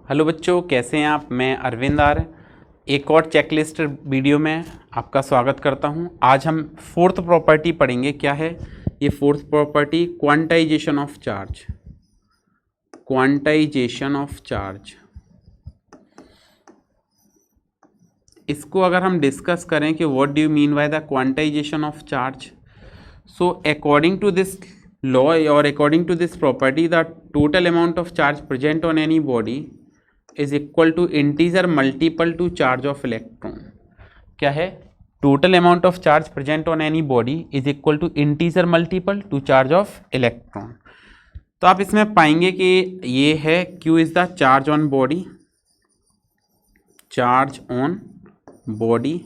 Hello बच्चों, कैसे हैं आप। मैं अरविंद आर्य एक और चेकलिस्ट वीडियो में आपका स्वागत करता हूं। आज हम फोर्थ प्रॉपर्टी पढ़ेंगे। क्या है ये fourth property? Quantization of charge. Quantization of charge, इसको अगर हम डिस्कस करें कि what do you mean by the quantization of charge, so according to this law or according to this property, the total amount of charge present on any body is equal to integer multiple to charge of electron. क्या है? total amount of charge present on any body is equal to integer multiple to charge of electron. तो आप इसमें पाएंगे कि ये है Q is the charge on body, charge on body,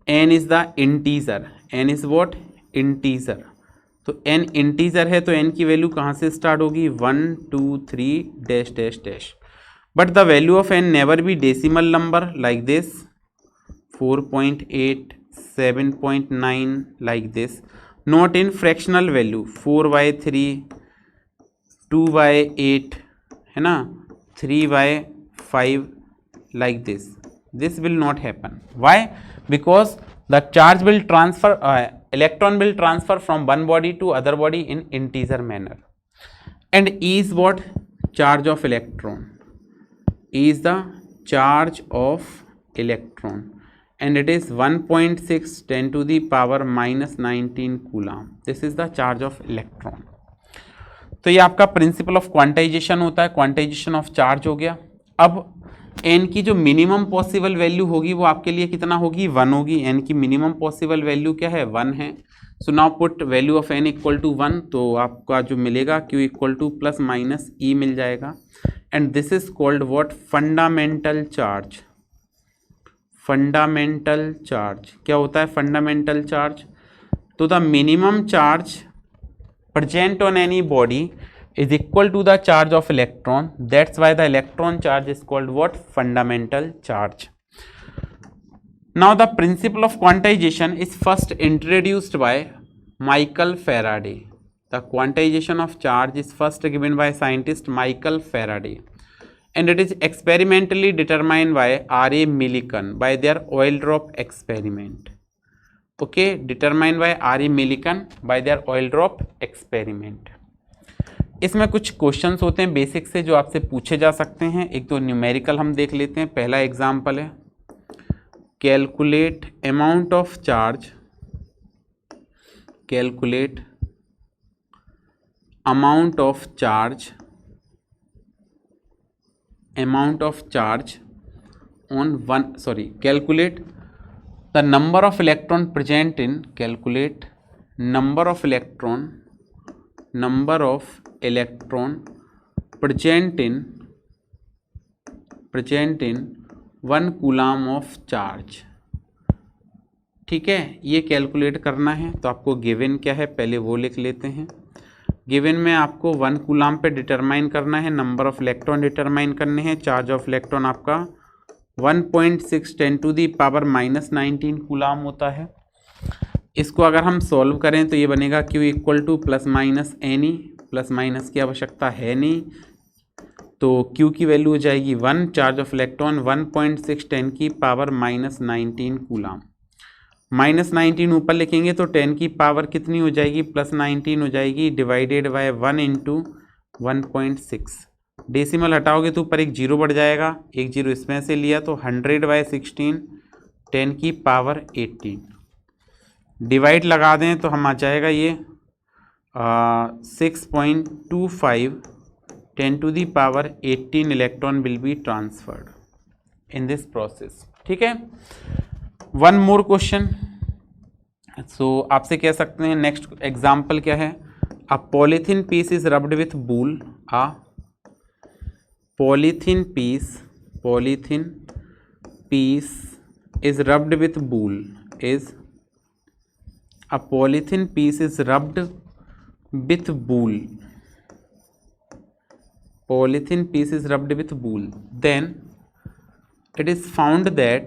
N is the integer, N is what? integer. तो n integer है तो n की वैल्यू कहाँ से स्टार्ट होगी? 1 2 3 dash dash dash, but the value of n never be decimal number like this 4.8 7.9 like this, not in fractional value 4/3 2/8 है ना, 3/5 like this will not happen. Why? Because the charge will transfer, electron will transfer from one body to other body in integer manner. And E is what? Charge of electron. E is the charge of electron and it is 1.6 10 to the power minus 19 coulomb. This is the charge of electron. तो ये आपका principle of quantization होता है, quantization of charge हो गया. अब n की जो मिनिमम पॉसिबल वैल्यू होगी वो आपके लिए कितना होगी? 1 होगी. n की मिनिमम पॉसिबल वैल्यू क्या है? 1 है. So now put value of n equal to 1, तो आपका जो मिलेगा q equal to plus minus e मिल जाएगा. And this is called what? Fundamental charge. Fundamental charge क्या होता है? फंडामेंटल चार्ज, तो the minimum charge present on any body is equal to the charge of electron. That's why the electron charge is called what? Fundamental charge. Now the principle of quantization is first introduced by Michael Faraday. The quantization of charge is first given by scientist Michael Faraday and it is experimentally determined by R.A. Millikan by their oil drop experiment. Okay, determined by R.A. Millikan by their oil drop experiment. इसमें कुछ questions होते हैं basic से जो आपसे पूछे जा सकते हैं. एक तो न्यूमेरिकल हम देख लेते हैं. पहला एग्जांपल है calculate amount of charge, calculate amount of charge, amount of charge on one, sorry, calculate the number of electron present in, calculate number of electron present in 1 coulomb of charge. ठीक है, ये calculate करना है. तो आपको given क्या है पहले वो लिख लेते हैं. गिवन में आपको 1 कूलाम पे डिटरमाइन करना है, नंबर ऑफ इलेक्ट्रॉन डिटरमाइन करने हैं, चार्ज ऑफ इलेक्ट्रॉन आपका 1.6 10 to the power minus 19 coulomb होता है. इसको अगर हम सॉल्व करें तो ये बनेगा Q equal to plus minus N E. Plus minus की आवश्यकता है नहीं, तो Q की वैल्यू हो जाएगी 1, चार्ज ऑफ इलेक्ट्रॉन 1.6 10 की पावर माइनस 19 कूलाम. माइनस 19 ऊपर लिखेंगे तो 10 की पावर कितनी हो जाएगी? प्लस 19 हो जाएगी, डिवाइडेड बाय 1 इंटू 1.6. डेसिमल हटाओगे तो ऊपर एक जीरो बढ़ जाएगा, एक जीरो इसमें से लिया तो 100/16 10 की पावर 18. डिवाइड लगा दें तो हम आ जाएगा ये 6.25 10 to the power 18 electron will be transferred in this process. ठीक है, वन मोर क्वेश्चन. सो आपसे कह सकते हैं नेक्स्ट एग्जाम्पल क्या है? A polythene piece is rubbed with wool. Polythene piece is rubbed with wool. A polythene piece is rubbed with wool. Polythene piece is rubbed with wool. Then it is found that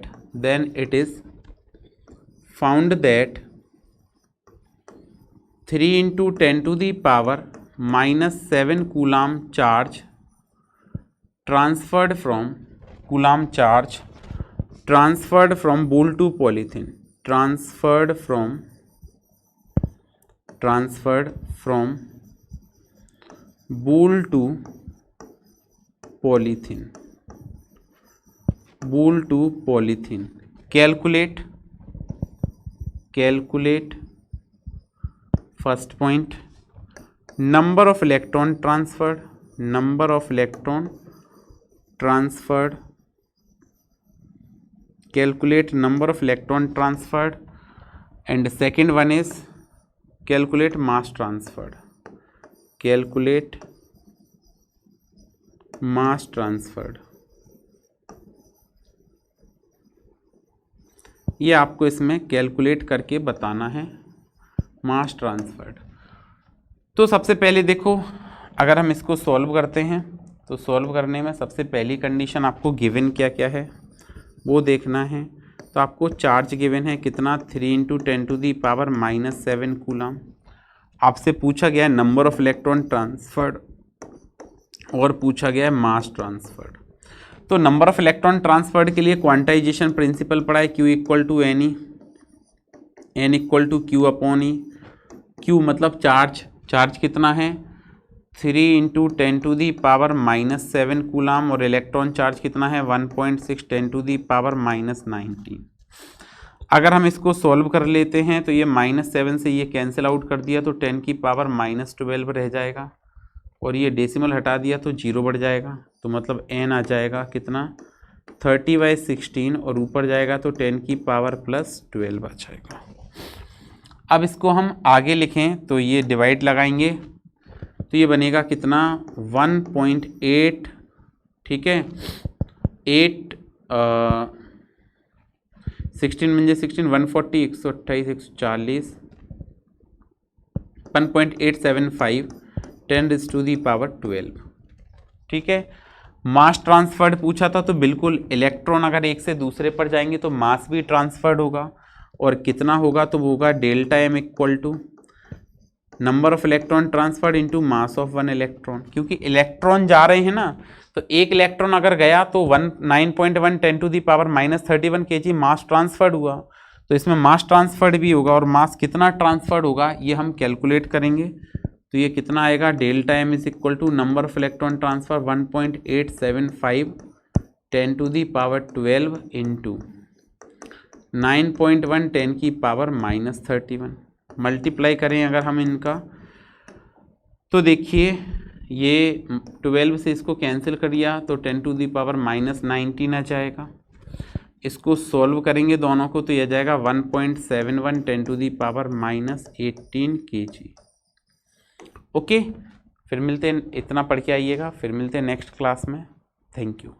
3 × 10 to the power minus 7 coulomb charge transferred from Coulomb charge transferred from boule to polythene, transferred from boule to polythene, calculate first point, number of electron transferred, calculate number of electron transferred, and second one is calculate mass transferred, ये आपको इसमें calculate करके बताना है मास transferred. तो सबसे पहले देखो, अगर हम इसको सॉल्व करते हैं तो सॉल्व करने में सबसे पहली कंडीशन आपको गिवन क्या क्या है वो देखना है। तो आपको चार्ज गिवन है कितना, 3 × 10⁻⁻7 कूलम। आपसे पूछा गया है नंबर ऑफ इलेक्ट्रॉन ट्रांसफर्ड और पूछा गया है मास ट्रांसफर्ड। तो नंबर ऑफ इलेक्ट्रॉन ट्रांसफर्ड के लिए क्वांटाइजेशन प्रिंसिपल पढ़ा है, Q = N E, N = Q/E। Q मतलब चार्ज कितना है 3 × 10⁻⁻7 कूलम और इलेक्ट्रॉन चार्ज कितना है 1.6 10⁻⁻19। अगर हम इसको सॉल्व कर लेते हैं तो ये -7 से ये कैंसिल आउट कर दिया तो 10⁻12 रह जाएगा, और ये डेसिमल हटा दिया तो 0 बढ़ जाएगा। तो मतलब n आ जाएगा कितना 30/16 और ऊपर जाएगा तो 10⁻+12 आ जाएगा। अब इसको हम आगे लिखें तो ये डिवाइड लगाएंगे तो ये बनेगा कितना 1.8, ठीक है 8 16 × 16 140 128 140 1.875 10⁻12, ठीक है। मास ट्रांसफर्ड पूछा था तो बिल्कुल इलेक्ट्रॉन अगर एक से दूसरे पर जाएंगे तो मास भी ट्रांसफर्ड होगा, और कितना होगा तो वो होगा ΔM = number of electron transferred into mass of 1 electron. क्योंकि इलेक्ट्रॉन जा रहे हैं ना, तो एक इलेक्ट्रॉन अगर गया तो 9.1 10⁻31 kg मास ट्रांसफर्ड हुआ, तो इसमें मास ट्रांसफर्ड भी होगा, और मास कितना ट्रांसफर्ड होगा ये हम कैलकुलेट करेंगे। तो ये कितना आएगा ΔM = number of electron transfer 1.875 10⁻12 into 9.1 10⁻31। Multiply करें अगर हम इनका तो देखिए ये 12 से इसको कैंसिल कर दिया तो 10⁻19 आ जाएगा। इसको सॉल्व करेंगे दोनों को तो यह जाएगा 1.71 10⁻18 kg। ओके, फिर मिलते हैं, इतना पढ़ के आइएगा, फिर मिलते हैं नेक्स्ट क्लास में। Thank you.